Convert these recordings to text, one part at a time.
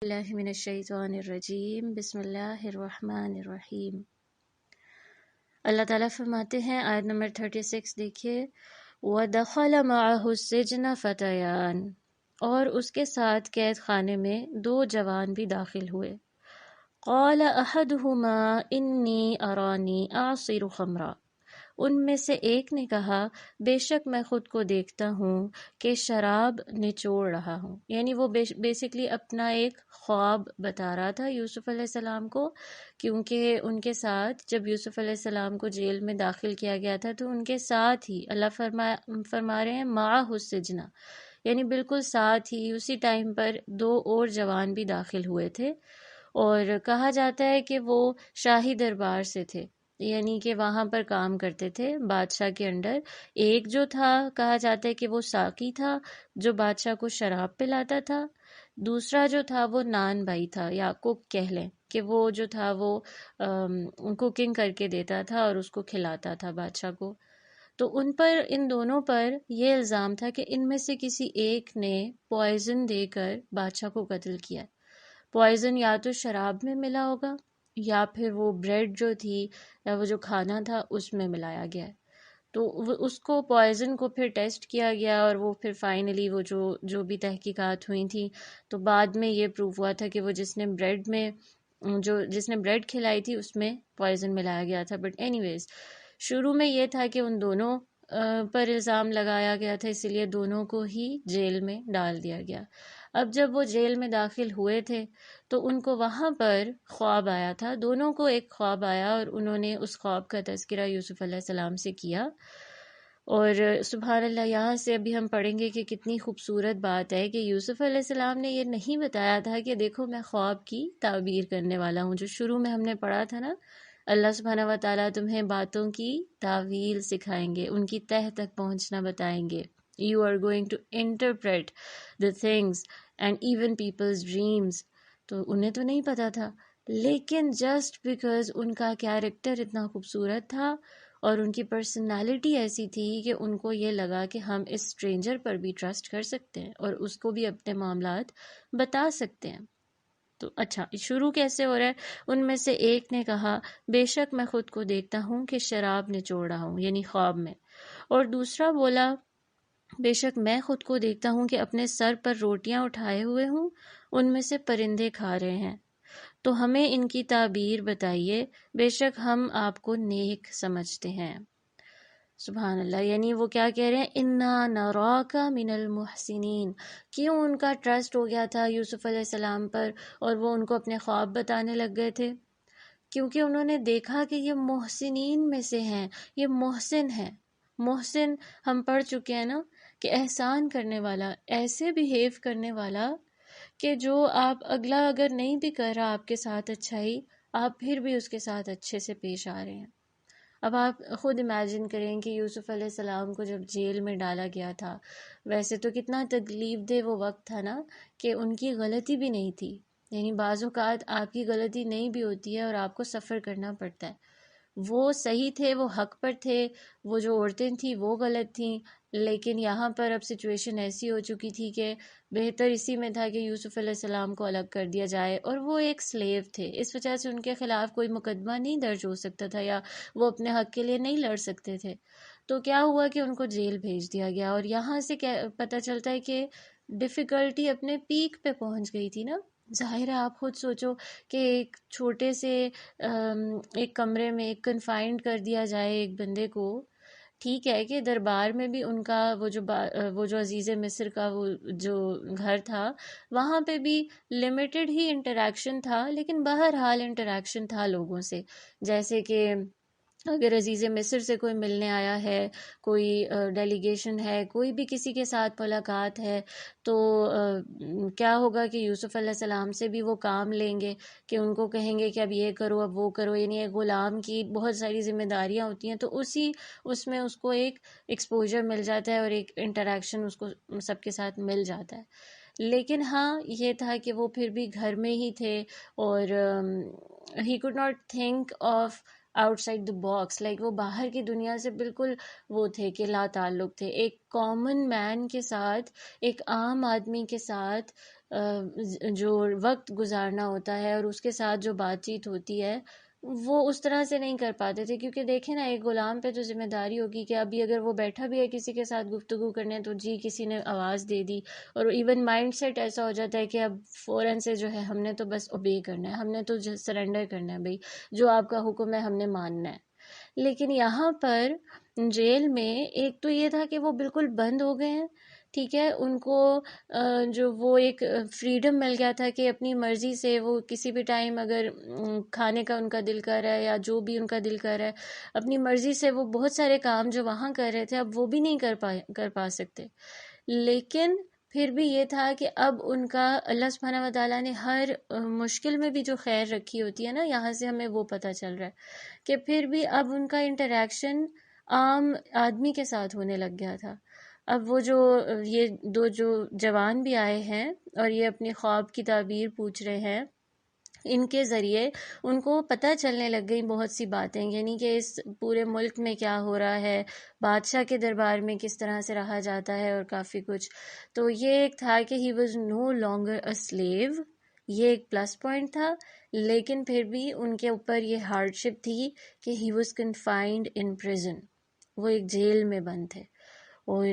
اللہ من الشیطان الرجیم بسم اللہ الرحمن الرحیم۔ اللہ تعالیٰ فرماتے ہیں آیت نمبر 36 دیکھیے، وَدَخَلَ مَعَهُ السِّجْنَ فَتَيَانِ، اور اس کے ساتھ قید خانے میں دو جوان بھی داخل ہوئے۔ قَالَ أَحَدُهُمَا إِنِّي أَرَانِي أَعْصِرُ خَمْرًا، ان میں سے ایک نے کہا بے شک میں خود کو دیکھتا ہوں کہ شراب نچوڑ رہا ہوں، یعنی وہ بیسکلی اپنا ایک خواب بتا رہا تھا یوسف علیہ السلام کو، کیونکہ ان کے ساتھ جب یوسف علیہ السلام کو جیل میں داخل کیا گیا تھا تو ان کے ساتھ ہی اللہ فرما رہے ہیں معہ السجن، یعنی بالکل ساتھ ہی اسی ٹائم پر دو اور جوان بھی داخل ہوئے تھے، اور کہا جاتا ہے کہ وہ شاہی دربار سے تھے، یعنی کہ وہاں پر کام کرتے تھے بادشاہ کے انڈر۔ ایک جو تھا کہا جاتا ہے کہ وہ ساقی تھا جو بادشاہ کو شراب پلاتا تھا، دوسرا جو تھا وہ نان بھائی تھا یا کک کہہ لیں کہ وہ جو تھا وہ کوکنگ کر کے دیتا تھا اور اس کو کھلاتا تھا بادشاہ کو۔ تو ان دونوں پر یہ الزام تھا کہ ان میں سے کسی ایک نے پوائزن دے کر بادشاہ کو قتل کیا۔ پوائزن یا تو شراب میں ملا ہوگا یا پھر وہ بریڈ جو تھی یا وہ جو کھانا تھا اس میں ملایا گیا ہے۔ تو اس کو پوائزن کو پھر ٹیسٹ کیا گیا اور وہ پھر فائنلی وہ جو بھی تحقیقات ہوئی تھیں تو بعد میں یہ پروف ہوا تھا کہ وہ جس نے بریڈ کھلائی تھی اس میں پوائزن ملایا گیا تھا۔ بٹ اینی ویز شروع میں یہ تھا کہ ان دونوں پر الزام لگایا گیا تھا، اسی لیے دونوں کو ہی جیل میں ڈال دیا گیا۔ اب جب وہ جیل میں داخل ہوئے تھے تو ان کو وہاں پر خواب آیا تھا، دونوں کو ایک خواب آیا اور انہوں نے اس خواب کا تذکرہ یوسف علیہ السلام سے کیا۔ اور سبحان اللہ، یہاں سے ابھی ہم پڑھیں گے کہ کتنی خوبصورت بات ہے کہ یوسف علیہ السلام نے یہ نہیں بتایا تھا کہ دیکھو میں خواب کی تعبیر کرنے والا ہوں، جو شروع میں ہم نے پڑھا تھا نا، اللہ سبحانہ و تعالیٰ تمہیں باتوں کی تعویل سکھائیں گے، ان کی تہ تک پہنچنا بتائیں گے۔ You are going to interpret the things and even people's dreams۔ تو انہیں تو نہیں پتا تھا، لیکن جسٹ بیکاز ان کا کیریکٹر اتنا خوبصورت تھا اور ان کی پرسنالٹی ایسی تھی کہ ان کو یہ لگا کہ ہم اس اسٹرینجر پر بھی ٹرسٹ کر سکتے ہیں اور اس کو بھی اپنے معاملات بتا سکتے ہیں۔ تو اچھا شروع کیسے ہو رہا ہے؟ ان میں سے ایک نے کہا بے شک میں خود کو دیکھتا ہوں کہ شراب نچوڑ رہا ہوں، یعنی خواب میں، اور دوسرا بولا بے شک میں خود کو دیکھتا ہوں کہ اپنے سر پر روٹیاں اٹھائے ہوئے ہوں، ان میں سے پرندے کھا رہے ہیں، تو ہمیں ان کی تعبیر بتائیے، بے شک ہم آپ کو نیک سمجھتے ہیں۔ سبحان اللہ، یعنی وہ کیا کہہ رہے ہیں، انا نراک من المحسنین۔ کیوں ان کا ٹرسٹ ہو گیا تھا یوسف علیہ السلام پر اور وہ ان کو اپنے خواب بتانے لگ گئے تھے؟ کیونکہ انہوں نے دیکھا کہ یہ محسنین میں سے ہیں، یہ محسن ہیں۔ محسن ہم پڑھ چکے ہیں نا کہ احسان کرنے والا، ایسے بیہیو کرنے والا کہ جو آپ اگلا اگر نہیں بھی کر رہا آپ کے ساتھ اچھائی، آپ پھر بھی اس کے ساتھ اچھے سے پیش آ رہے ہیں۔ اب آپ خود امیجن کریں کہ یوسف علیہ السلام کو جب جیل میں ڈالا گیا تھا، ویسے تو کتنا تکلیف دہ وہ وقت تھا نا کہ ان کی غلطی بھی نہیں تھی، یعنی بعض اوقات آپ کی غلطی نہیں بھی ہوتی ہے اور آپ کو سفر کرنا پڑتا ہے۔ وہ صحیح تھے، وہ حق پر تھے، وہ جو عورتیں تھیں وہ غلط تھیں، لیکن یہاں پر اب سچویشن ایسی ہو چکی تھی کہ بہتر اسی میں تھا کہ یوسف علیہ السلام کو الگ کر دیا جائے، اور وہ ایک سلیو تھے، اس وجہ سے ان کے خلاف کوئی مقدمہ نہیں درج ہو سکتا تھا یا وہ اپنے حق کے لیے نہیں لڑ سکتے تھے۔ تو کیا ہوا کہ ان کو جیل بھیج دیا گیا، اور یہاں سے پتہ چلتا ہے کہ ڈیفیکلٹی اپنے پیک پہ پہنچ گئی تھی نا۔ ظاہر ہے آپ خود سوچو کہ ایک چھوٹے سے ایک کمرے میں ایک کنفائنڈ کر دیا جائے ایک بندے کو، ٹھیک ہے کہ دربار میں بھی ان کا وہ جو عزیز مصر کا وہ جو گھر تھا وہاں پہ بھی لمیٹڈ ہی انٹریکشن تھا، لیکن بہرحال انٹریکشن تھا لوگوں سے، جیسے کہ اگر عزیز مصر سے کوئی ملنے آیا ہے، کوئی ڈیلیگیشن ہے، کوئی بھی کسی کے ساتھ ملاقات ہے، تو کیا ہوگا کہ یوسف علیہ السلام سے بھی وہ کام لیں گے کہ ان کو کہیں گے کہ اب یہ کرو اب وہ کرو، یعنی ایک غلام کی بہت ساری ذمہ داریاں ہوتی ہیں، تو اس میں اس کو ایک ایکسپوجر مل جاتا ہے اور ایک انٹریکشن اس کو سب کے ساتھ مل جاتا ہے۔ لیکن ہاں یہ تھا کہ وہ پھر بھی گھر میں ہی تھے اور ہی could not think of out side the box, like وہ باہر کی دنیا سے بالکل وہ تھے کہ لا تعلق تھے، ایک کامن مین کے ساتھ، ایک عام آدمی کے ساتھ جو وقت گزارنا ہوتا ہے اور اس کے ساتھ جو بات چیت ہوتی ہے وہ اس طرح سے نہیں کر پاتے تھے، کیونکہ دیکھیں نا ایک غلام پہ تو ذمہ داری ہوگی کہ ابھی اگر وہ بیٹھا بھی ہے کسی کے ساتھ گفتگو کرنے تو جی کسی نے آواز دے دی، اور ایون مائنڈ سیٹ ایسا ہو جاتا ہے کہ اب فوراً سے جو ہے ہم نے تو بس اوبے کرنا ہے، ہم نے تو سرنڈر کرنا ہے، بھائی جو آپ کا حکم ہے ہم نے ماننا ہے۔ لیکن یہاں پر جیل میں ایک تو یہ تھا کہ وہ بالکل بند ہو گئے ہیں، ٹھیک ہے، ان کو جو وہ ایک فریڈم مل گیا تھا کہ اپنی مرضی سے وہ کسی بھی ٹائم اگر کھانے کا ان کا دل کر رہا ہے یا جو بھی ان کا دل کر رہا ہے اپنی مرضی سے وہ بہت سارے کام جو وہاں کر رہے تھے اب وہ بھی نہیں کر پا سکتے۔ لیکن پھر بھی یہ تھا کہ اب ان کا اللہ سبحانہ و تعالیٰ نے ہر مشکل میں بھی جو خیر رکھی ہوتی ہے نا، یہاں سے ہمیں وہ پتہ چل رہا ہے کہ پھر بھی اب ان کا انٹریکشن عام آدمی کے ساتھ ہونے لگ گیا تھا۔ اب وہ جو یہ دو جو جوان بھی آئے ہیں اور یہ اپنی خواب کی تعبیر پوچھ رہے ہیں، ان کے ذریعے ان کو پتہ چلنے لگ گئی بہت سی باتیں، یعنی کہ اس پورے ملک میں کیا ہو رہا ہے، بادشاہ کے دربار میں کس طرح سے رہا جاتا ہے اور کافی کچھ۔ تو یہ ایک تھا کہ he was no longer a slave, یہ ایک پلس پوائنٹ تھا، لیکن پھر بھی ان کے اوپر یہ ہارڈ شپ تھی کہ he was confined in prison, وہ ایک جیل میں بند تھے۔ اور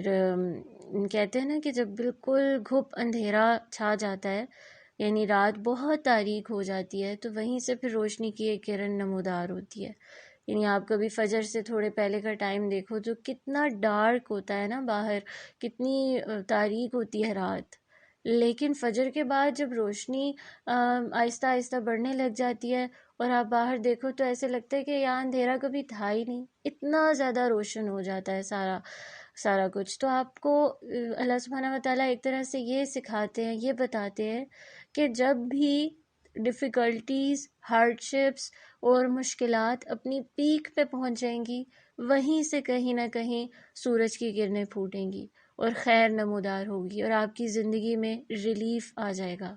کہتے ہیں نا کہ جب بالکل گھپ اندھیرا چھا جاتا ہے، یعنی رات بہت تاریک ہو جاتی ہے، تو وہیں سے پھر روشنی کی ایک کرن نمودار ہوتی ہے۔ یعنی آپ کبھی فجر سے تھوڑے پہلے کا ٹائم دیکھو تو کتنا ڈارک ہوتا ہے نا باہر، کتنی تاریک ہوتی ہے رات، لیکن فجر کے بعد جب روشنی آہستہ آہستہ بڑھنے لگ جاتی ہے اور آپ باہر دیکھو تو ایسے لگتا ہے کہ یہاں اندھیرا کبھی تھا ہی نہیں، اتنا زیادہ روشن ہو جاتا ہے سارا کچھ۔ تو آپ کو اللہ سبحانہ و تعالیٰ ایک طرح سے یہ سکھاتے ہیں، یہ بتاتے ہیں کہ جب بھی ڈیفیکلٹیز، ہارڈشپس اور مشکلات اپنی پیک پہ پہنچ جائیں گی، وہیں سے کہیں نہ کہیں سورج کی کرنیں پھوٹیں گی اور خیر نمودار ہوگی اور آپ کی زندگی میں ریلیف آ جائے گا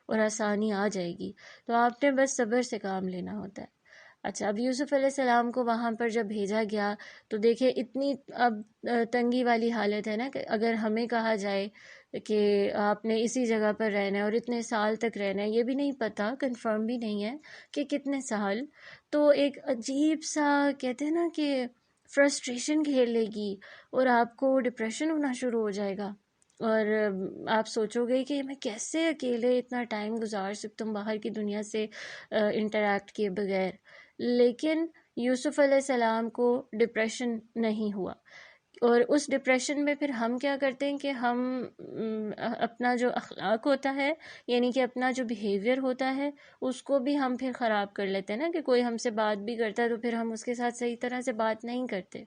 اور آسانی آ جائے گی۔ تو آپ نے بس صبر سے کام لینا ہوتا ہے۔ اچھا، اب یوسف علیہ السلام کو وہاں پر جب بھیجا گیا تو دیکھیں اتنی اب تنگی والی حالت ہے نا کہ اگر ہمیں کہا جائے کہ آپ نے اسی جگہ پر رہنا ہے اور اتنے سال تک رہنا ہے، یہ بھی نہیں پتہ، کنفرم بھی نہیں ہے کہ کتنے سال، تو ایک عجیب سا کہتے ہیں نا کہ فرسٹریشن گھیر لے گی اور آپ کو ڈپریشن ہونا شروع ہو جائے گا، اور آپ سوچو گے کہ میں کیسے اکیلے اتنا ٹائم گزار سکتا ہوں باہر کی دنیا سے انٹریکٹ کیے بغیر۔ لیکن یوسف علیہ السلام کو ڈپریشن نہیں ہوا، اور اس ڈپریشن میں پھر ہم کیا کرتے ہیں کہ ہم اپنا جو اخلاق ہوتا ہے، یعنی کہ اپنا جو بیہیویئر ہوتا ہے، اس کو بھی ہم پھر خراب کر لیتے ہیں نا، کہ کوئی ہم سے بات بھی کرتا ہے تو پھر ہم اس کے ساتھ صحیح طرح سے بات نہیں کرتے۔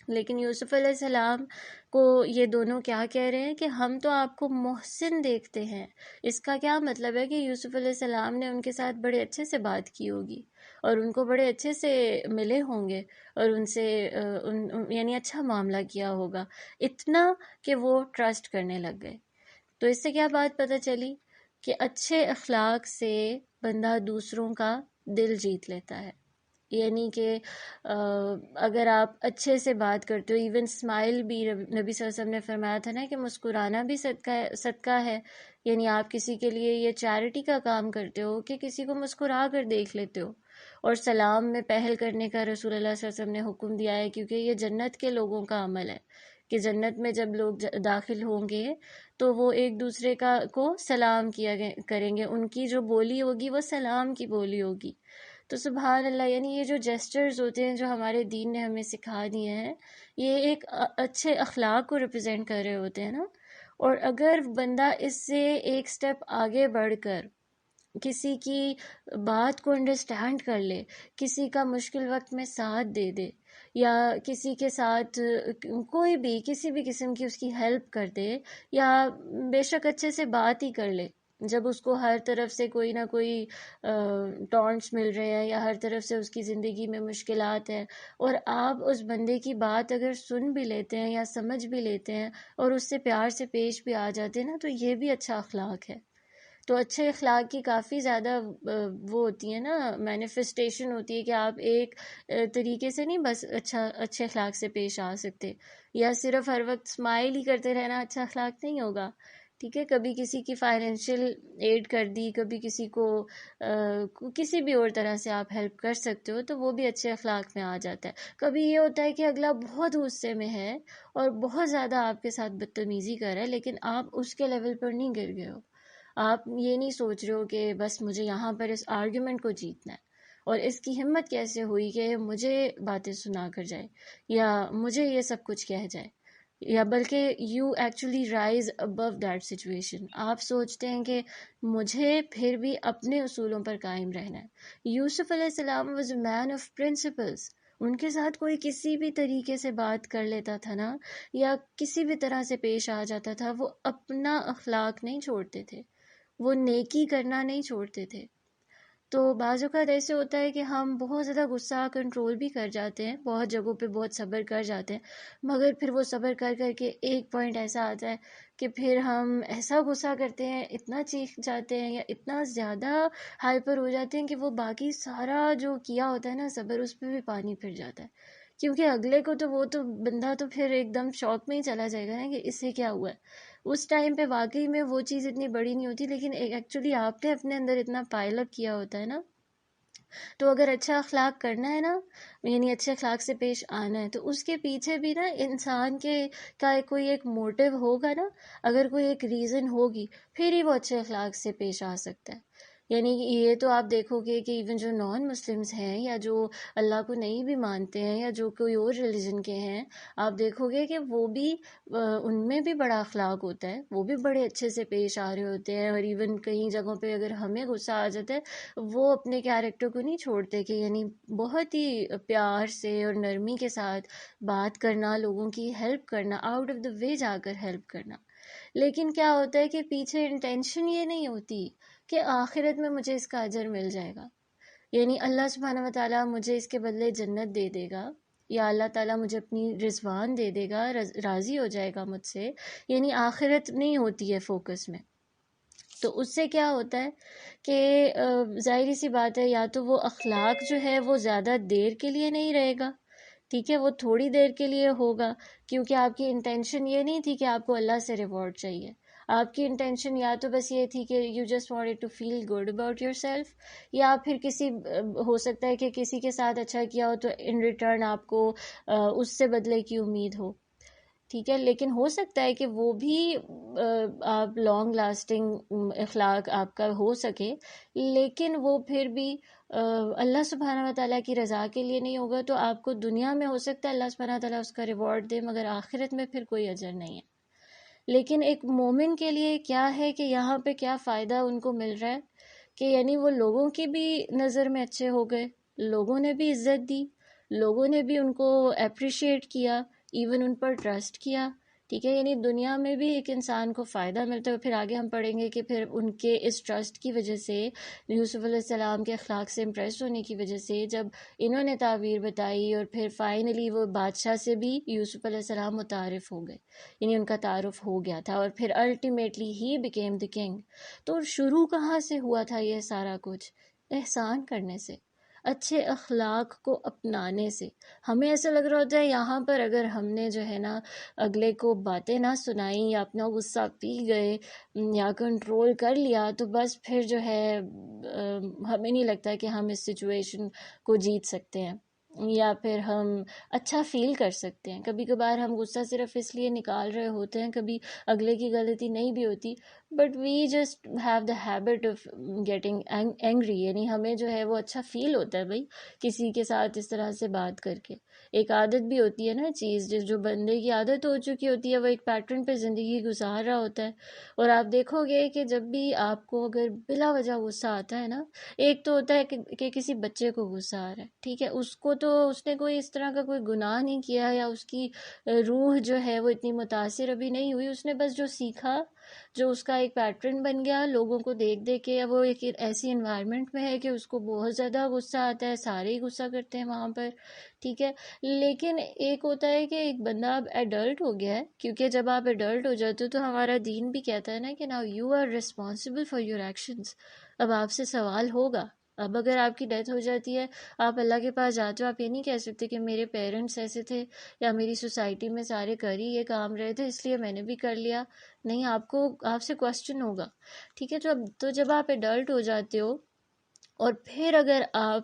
لیکن یوسف علیہ السلام کو یہ دونوں کیا کہہ رہے ہیں کہ ہم تو آپ کو محسن دیکھتے ہیں۔ اس کا کیا مطلب ہے کہ یوسف علیہ السلام نے ان کے ساتھ بڑے اچھے سے بات کی ہوگی اور ان کو بڑے اچھے سے ملے ہوں گے اور ان سے یعنی اچھا معاملہ کیا ہوگا، اتنا کہ وہ ٹرسٹ کرنے لگ گئے۔ تو اس سے کیا بات پتہ چلی کہ اچھے اخلاق سے بندہ دوسروں کا دل جیت لیتا ہے، یعنی کہ اگر آپ اچھے سے بات کرتے ہو، ایون اسمائل بھی نبی صلی اللہ علیہ وسلم نے فرمایا تھا نا کہ مسکرانا بھی صدقہ ہے، یعنی آپ کسی کے لیے یہ چیریٹی کا کام کرتے ہو کہ کسی کو مسکرا کر دیکھ لیتے ہو، اور سلام میں پہل کرنے کا رسول اللہ صلی اللہ علیہ وسلم نے حکم دیا ہے، کیونکہ یہ جنت کے لوگوں کا عمل ہے کہ جنت میں جب لوگ داخل ہوں گے تو وہ ایک دوسرے کو سلام کیا کریں گے، ان کی جو بولی ہوگی وہ سلام کی بولی ہوگی۔ تو سبحان اللہ، یعنی یہ جو جیسچرز ہوتے ہیں جو ہمارے دین نے ہمیں سکھا دیے ہیں، یہ ایک اچھے اخلاق کو ریپرزینٹ کر رہے ہوتے ہیں نا۔ اور اگر بندہ اس سے ایک سٹیپ آگے بڑھ کر کسی کی بات کو انڈرسٹینڈ کر لے، کسی کا مشکل وقت میں ساتھ دے دے، یا کسی کے ساتھ کوئی بھی کسی بھی قسم کی اس کی ہیلپ کر دے، یا بے شک اچھے سے بات ہی کر لے، جب اس کو ہر طرف سے کوئی نہ کوئی ٹانٹس مل رہے ہیں یا ہر طرف سے اس کی زندگی میں مشکلات ہیں، اور آپ اس بندے کی بات اگر سن بھی لیتے ہیں یا سمجھ بھی لیتے ہیں اور اس سے پیار سے پیش بھی آ جاتے ہیں نا، تو یہ بھی اچھا اخلاق ہے۔ تو اچھے اخلاق کی کافی زیادہ وہ ہوتی ہے نا، مینیفسٹیشن ہوتی ہے کہ آپ ایک طریقے سے نہیں بس اچھے اخلاق سے پیش آ سکتے، یا صرف ہر وقت اسمائل ہی کرتے رہنا اچھا اخلاق نہیں ہوگا، ٹھیک ہے، کبھی کسی کی فائنینشیل ایڈ کر دی، کبھی کسی کو کسی بھی اور طرح سے آپ ہیلپ کر سکتے ہو، تو وہ بھی اچھے اخلاق میں آ جاتا ہے۔ کبھی یہ ہوتا ہے کہ اگلا بہت غصے میں ہے اور بہت زیادہ آپ کے ساتھ بدتمیزی کر رہا ہے، لیکن آپ اس کے لیول پر نہیں گر گئے ہو، آپ یہ نہیں سوچ رہے ہو کہ بس مجھے یہاں پر اس آرگیومنٹ کو جیتنا ہے، اور اس کی ہمت کیسے ہوئی کہ مجھے باتیں سنا کر جائے یا مجھے یہ سب کچھ کہہ جائے، یا بلکہ you actually rise above that situation. آپ سوچتے ہیں کہ مجھے پھر بھی اپنے اصولوں پر قائم رہنا ہے۔ یوسف علیہ السلام was a man of principles. ان کے ساتھ کوئی کسی بھی طریقے سے بات کر لیتا تھا نا، یا کسی بھی طرح سے پیش آ جاتا تھا، وہ اپنا اخلاق نہیں چھوڑتے تھے، وہ نیکی کرنا نہیں چھوڑتے تھے۔ تو بعض اوقات ایسے ہوتا ہے کہ ہم بہت زیادہ غصہ کنٹرول بھی کر جاتے ہیں، بہت جگہوں پہ بہت صبر کر جاتے ہیں، مگر پھر وہ صبر کر کر کے ایک پوائنٹ ایسا آتا ہے کہ پھر ہم ایسا غصہ کرتے ہیں، اتنا چیخ جاتے ہیں یا اتنا زیادہ ہائپر ہو جاتے ہیں کہ وہ باقی سارا جو کیا ہوتا ہے نا صبر، اس پہ بھی پانی پھر جاتا ہے، کیونکہ اگلے کو تو وہ تو بندہ تو پھر ایک دم شوق میں ہی چلا جائے گا نا کہ اس سے کیا ہوا ہے۔ اس ٹائم پہ واقعی میں وہ چیز اتنی بڑی نہیں ہوتی، لیکن ایکچولی آپ نے اپنے اندر اتنا پائل اپ کیا ہوتا ہے نا۔ تو اگر اچھا اخلاق کرنا ہے نا، یعنی اچھے اخلاق سے پیش آنا ہے، تو اس کے پیچھے بھی نا انسان کے کا کوئی ایک موٹیو ہوگا نا، اگر کوئی ایک ریزن ہوگی، پھر ہی وہ اچھے اخلاق سے پیش آ سکتا ہے۔ یعنی یہ تو آپ دیکھو گے کہ ایون جو نان مسلمز ہیں یا جو اللہ کو نہیں بھی مانتے ہیں یا جو کوئی اور ریلیجن کے ہیں، آپ دیکھو گے کہ وہ بھی ان میں بھی بڑا اخلاق ہوتا ہے، وہ بھی بڑے اچھے سے پیش آ رہے ہوتے ہیں، اور ایون کئی جگہوں پہ اگر ہمیں غصہ آ جاتا ہے، وہ اپنے کیریکٹر کو نہیں چھوڑتے کہ یعنی بہت ہی پیار سے اور نرمی کے ساتھ بات کرنا، لوگوں کی ہیلپ کرنا، آؤٹ آف دا وے جا کر ہیلپ کرنا۔ لیکن کیا ہوتا ہے کہ پیچھے انٹینشن یہ نہیں ہوتی کہ آخرت میں مجھے اس کا اجر مل جائے گا، یعنی اللہ سبحانہ و تعالیٰ مجھے اس کے بدلے جنت دے دے گا، یا اللہ تعالیٰ مجھے اپنی رضوان دے دے گا، راضی ہو جائے گا مجھ سے، یعنی آخرت نہیں ہوتی ہے فوکس میں۔ تو اس سے کیا ہوتا ہے کہ ظاہری سی بات ہے، یا تو وہ اخلاق جو ہے وہ زیادہ دیر کے لیے نہیں رہے گا، ٹھیک ہے، وہ تھوڑی دیر کے لیے ہوگا، کیونکہ آپ کی انٹینشن یہ نہیں تھی کہ آپ کو اللہ سے ریوارڈ چاہیے، آپ کی انٹینشن یا تو بس یہ تھی کہ you just wanted to feel good about yourself, یا پھر کسی ہو سکتا ہے کہ کسی کے ساتھ اچھا کیا ہو تو ان ریٹرن آپ کو اس سے بدلے کی امید ہو، ٹھیک ہے۔ لیکن ہو سکتا ہے کہ وہ بھی آپ لانگ لاسٹنگ اخلاق آپ کا ہو سکے، لیکن وہ پھر بھی اللہ سبحانہ و تعالیٰ کی رضا کے لیے نہیں ہوگا، تو آپ کو دنیا میں ہو سکتا ہے اللہ سبحانہ و تعالیٰ اس کا ریوارڈ دے، مگر آخرت میں پھر کوئی اجر نہیں ہے۔ لیکن ایک مومن کے لیے کیا ہے کہ یہاں پہ کیا فائدہ ان کو مل رہا ہے کہ یعنی وہ لوگوں کی بھی نظر میں اچھے ہو گئے، لوگوں نے بھی عزت دی، لوگوں نے بھی ان کو اپریشیٹ کیا، ایون ان پر ٹرسٹ کیا، ٹھیک ہے، یعنی دنیا میں بھی ایک انسان کو فائدہ ملتا ہے۔ پھر آگے ہم پڑھیں گے کہ پھر ان کے اس ٹرسٹ کی وجہ سے، یوسف علیہ السلام کے اخلاق سے امپریس ہونے کی وجہ سے، جب انہوں نے تعبیر بتائی اور پھر فائنلی وہ بادشاہ سے بھی یوسف علیہ السلام متعارف ہو گئے، یعنی ان کا تعارف ہو گیا تھا، اور پھر ultimately he became the king. تو شروع کہاں سے ہوا تھا یہ سارا کچھ؟ احسان کرنے سے، اچھے اخلاق کو اپنانے سے۔ ہمیں ایسا لگ رہا ہوتا ہے یہاں پر اگر ہم نے جو ہے نا اگلے کو باتیں نہ سنائیں یا اپنا غصہ پی گئے یا کنٹرول کر لیا، تو بس پھر جو ہے ہمیں نہیں لگتا کہ ہم اس سچویشن کو جیت سکتے ہیں یا پھر ہم اچھا فیل کر سکتے ہیں۔ کبھی کبھار ہم غصہ صرف اس لیے نکال رہے ہوتے ہیں، کبھی اگلے کی غلطی نہیں بھی ہوتی، but we just have the habit of getting angry, یعنی ہمیں جو ہے وہ اچھا فیل ہوتا ہے بھائی کسی کے ساتھ اس طرح سے بات کر کے۔ ایک عادت بھی ہوتی ہے نا چیز، جو بندے کی عادت ہو چکی ہوتی ہے، وہ ایک پیٹرن پہ زندگی گزار رہا ہوتا ہے۔ اور آپ دیکھو گے کہ جب بھی آپ کو اگر بلا وجہ غصہ آتا ہے نا، ایک تو ہوتا ہے کہ کسی بچے کو غصہ آ رہا ہے، ٹھیک ہے، اس کو تو اس نے کوئی اس طرح کا کوئی گناہ نہیں کیا، یا اس کی روح جو ہے وہ اتنی متاثر ابھی نہیں ہوئی، اس نے بس جو سیکھا، جو اس کا ایک پیٹرن بن گیا لوگوں کو دیکھ دیکھ کے، یا وہ ایک ایسی انوائرمنٹ میں ہے کہ اس کو بہت زیادہ غصہ آتا ہے، سارے ہی غصہ کرتے ہیں وہاں پر، ٹھیک ہے۔ لیکن ایک ہوتا ہے کہ ایک بندہ اب ایڈلٹ ہو گیا ہے، کیونکہ جب آپ ایڈلٹ ہو جاتے ہو تو ہمارا دین بھی کہتا ہے نا کہ now you are responsible for your actions, اب آپ سے سوال ہوگا، اب اگر آپ کی ڈیتھ ہو جاتی ہے، آپ اللہ کے پاس جاتے ہو، آپ یہ نہیں کہہ سکتے کہ میرے پیرنٹس ایسے تھے یا میری سوسائٹی میں سارے کر ہی یہ کام رہے تھے اس لیے میں نے بھی کر لیا. نہیں، آپ سے کوسچن ہوگا. ٹھیک ہے، تو جب آپ ایڈلٹ ہو جاتے ہو اور پھر اگر آپ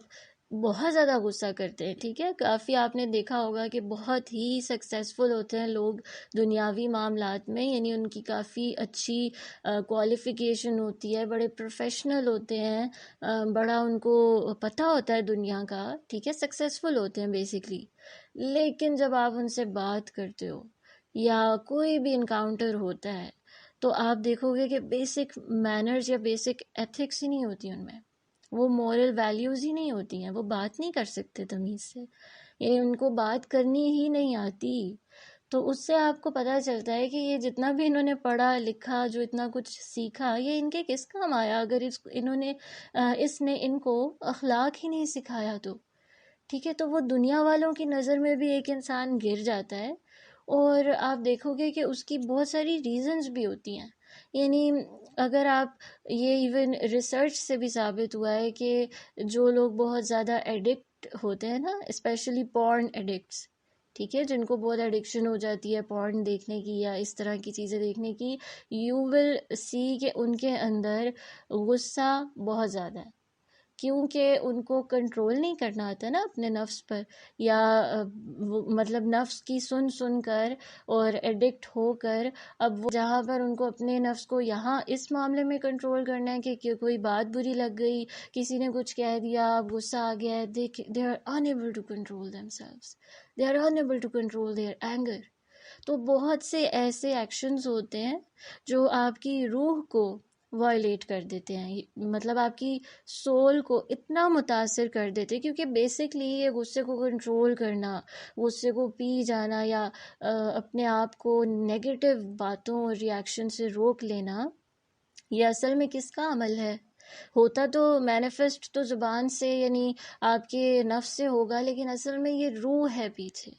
بہت زیادہ غصہ کرتے ہیں، ٹھیک ہے، کافی آپ نے دیکھا ہوگا کہ بہت ہی سکسیزفل ہوتے ہیں لوگ دنیاوی معاملات میں، یعنی ان کی کافی اچھی کوالیفیکیشن ہوتی ہے، بڑے پروفیشنل ہوتے ہیں، بڑا ان کو پتہ ہوتا ہے دنیا کا، ٹھیک ہے، سکسیزفل ہوتے ہیں بیسیکلی. لیکن جب آپ ان سے بات کرتے ہو یا کوئی بھی انکاؤنٹر ہوتا ہے تو آپ دیکھو گے کہ بیسک مینرز یا بیسک ایتھکس ہی نہیں ہوتی ان میں، وہ مورل ویلیوز ہی نہیں ہوتی ہیں، وہ بات نہیں کر سکتے تمیز سے، یعنی ان کو بات کرنی ہی نہیں آتی. تو اس سے آپ کو پتہ چلتا ہے کہ یہ جتنا بھی انہوں نے پڑھا لکھا، جو اتنا کچھ سیکھا، یہ ان کے کس کام آیا اگر اس نے ان کو اخلاق ہی نہیں سکھایا تو. ٹھیک ہے، تو وہ دنیا والوں کی نظر میں بھی ایک انسان گر جاتا ہے. اور آپ دیکھو گے کہ اس کی بہت ساری ریزنز بھی ہوتی ہیں، یعنی اگر آپ یہ ایون ریسرچ سے بھی ثابت ہوا ہے کہ جو لوگ بہت زیادہ ایڈکٹ ہوتے ہیں نا، اسپیشلی پورن ایڈکٹس، ٹھیک ہے، جن کو بہت ایڈکشن ہو جاتی ہے پورن دیکھنے کی یا اس طرح کی چیزیں دیکھنے کی، یو ول سی کہ ان کے اندر غصہ بہت زیادہ ہے، کیونکہ ان کو کنٹرول نہیں کرنا آتا نا اپنے نفس پر، یا مطلب نفس کی سن کر اور ایڈکٹ ہو کر اب وہ جہاں پر ان کو اپنے نفس کو یہاں اس معاملے میں کنٹرول کرنا ہے کہ کوئی بات بری لگ گئی، کسی نے کچھ کہہ دیا، اب غصہ آ گیا ہے، they are unable to control themselves, they are unable to control their anger. تو بہت سے ایسے ایکشنز ہوتے ہیں جو آپ کی روح کو وائلیٹ کر دیتے ہیں، مطلب آپ کی سول کو اتنا متاثر کر دیتے ہیں، کیونکہ بیسکلی یہ غصے کو کنٹرول کرنا، غصے کو پی جانا یا اپنے آپ کو نیگیٹو باتوں اور ریاکشن سے روک لینا، یہ اصل میں کس کا عمل ہے؟ ہوتا تو مینیفسٹ تو زبان سے یعنی آپ کے نفس سے ہوگا، لیکن اصل میں یہ روح ہے پیچھے.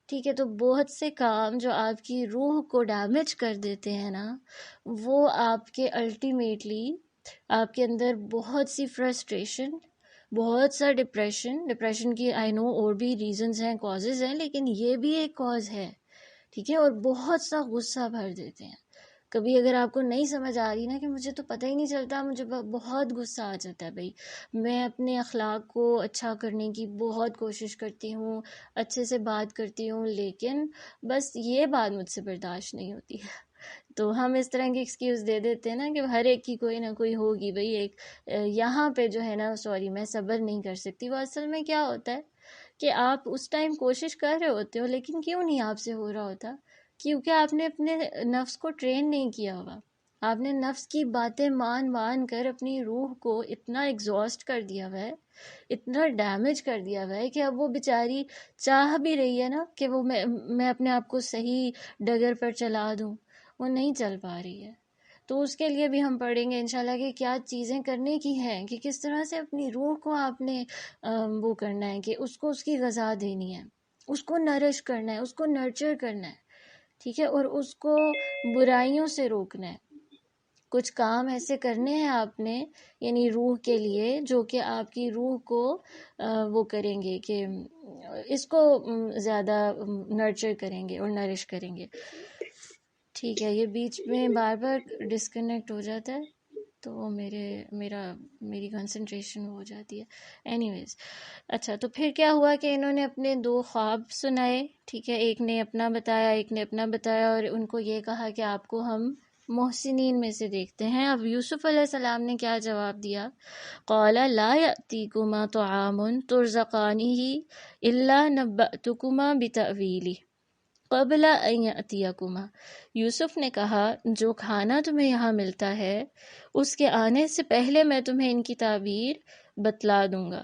ٹھیک ہے، تو بہت سے کام جو آپ کی روح کو ڈیمیج کر دیتے ہیں نا، وہ آپ کے الٹیمیٹلی آپ کے اندر بہت سی فرسٹریشن، بہت سا ڈپریشن کی آئی نو اور بھی ریزنز ہیں، کازز ہیں، لیکن یہ بھی ایک کاز ہے. ٹھیک ہے، اور بہت سا غصہ بھر دیتے ہیں. کبھی اگر آپ کو نہیں سمجھ آ رہی نا کہ مجھے تو پتہ ہی نہیں چلتا، مجھے بہت غصہ آ جاتا ہے بھائی، میں اپنے اخلاق کو اچھا کرنے کی بہت کوشش کرتی ہوں، اچھے سے بات کرتی ہوں، لیکن بس یہ بات مجھ سے برداشت نہیں ہوتی ہے. تو ہم اس طرح کی ایکسکیوز دے دیتے ہیں نا کہ ہر ایک کی کوئی نہ کوئی ہوگی بھئی ایک یہاں پہ جو ہے نا، سوری میں صبر نہیں کر سکتی. وہ اصل میں کیا ہوتا ہے کہ آپ اس ٹائم کوشش کر رہے ہوتے ہو، لیکن کیوں نہیں آپ سے ہو رہا ہوتا؟ کیونکہ آپ نے اپنے نفس کو ٹرین نہیں کیا ہوا. آپ نے نفس کی باتیں مان کر اپنی روح کو اتنا ایگزاسٹ کر دیا ہوا ہے، اتنا ڈیمیج کر دیا ہوا ہے کہ اب وہ بیچاری چاہ بھی رہی ہے نا کہ وہ میں اپنے آپ کو صحیح ڈگر پر چلا دوں، وہ نہیں چل پا رہی ہے. تو اس کے لیے بھی ہم پڑھیں گے انشاءاللہ کہ کیا چیزیں کرنے کی ہیں، کہ کس طرح سے اپنی روح کو آپ نے وہ کرنا ہے کہ اس کو اس کی غذا دینی ہے، اس کو نرش کرنا ہے، اس کو نرچر کرنا ہے. ٹھیک ہے، اور اس کو برائیوں سے روکنا ہے. کچھ کام ایسے کرنے ہیں آپ نے یعنی روح کے لیے جو کہ آپ کی روح کو وہ کریں گے کہ اس کو زیادہ نرچر کریں گے اور نرش کریں گے. ٹھیک ہے، یہ بیچ میں بار بار ڈسکنیکٹ ہو جاتا ہے تو وہ میری کنسنٹریشن ہو جاتی ہے. اینی ویز، اچھا تو پھر کیا ہوا کہ انہوں نے اپنے 2 خواب سنائے. ٹھیک ہے، ایک نے اپنا بتایا، ایک نے اپنا بتایا، اور ان کو یہ کہا کہ آپ کو ہم محسنین میں سے دیکھتے ہیں. اب یوسف علیہ السلام نے کیا جواب دیا؟ قال لا یأتیکما طعام ترزقانہ الا نبأتکما بتأویلہ قبل ان یأتیکما. یوسف نے کہا جو کھانا تمہیں یہاں ملتا ہے اس کے آنے سے پہلے میں تمہیں ان کی تعبیر بتلا دوں گا.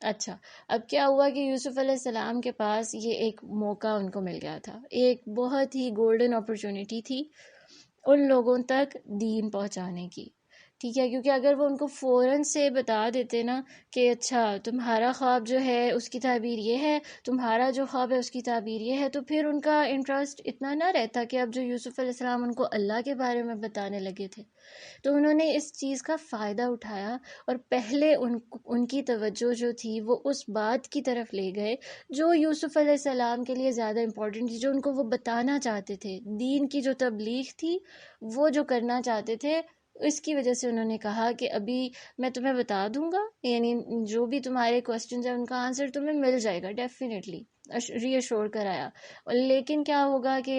اچھا، اب کیا ہوا کہ یوسف علیہ السلام کے پاس یہ ایک موقع ان کو مل گیا تھا، ایک بہت ہی گولڈن اپرچونٹی تھی ان لوگوں تک دین پہنچانے کی. ٹھیک ہے، کیونکہ اگر وہ ان کو فوراً سے بتا دیتے نا کہ اچھا تمہارا خواب جو ہے اس کی تعبیر یہ ہے، تمہارا جو خواب ہے اس کی تعبیر یہ ہے، تو پھر ان کا انٹرسٹ اتنا نہ رہتا کہ اب جو یوسف علیہ السلام ان کو اللہ کے بارے میں بتانے لگے تھے. تو انہوں نے اس چیز کا فائدہ اٹھایا اور پہلے ان کی توجہ جو تھی وہ اس بات کی طرف لے گئے جو یوسف علیہ السلام کے لیے زیادہ امپورٹنٹ تھی، جو ان کو وہ بتانا چاہتے تھے، دین کی جو تبلیغ تھی وہ جو کرنا چاہتے تھے. اس کی وجہ سے انہوں نے کہا کہ ابھی میں تمہیں بتا دوں گا، یعنی جو بھی تمہارے کوسچنز ہیں ان کا آنسر تمہیں مل جائے گا ڈیفینیٹلی، ری ایشور کرایا. لیکن کیا ہوگا کہ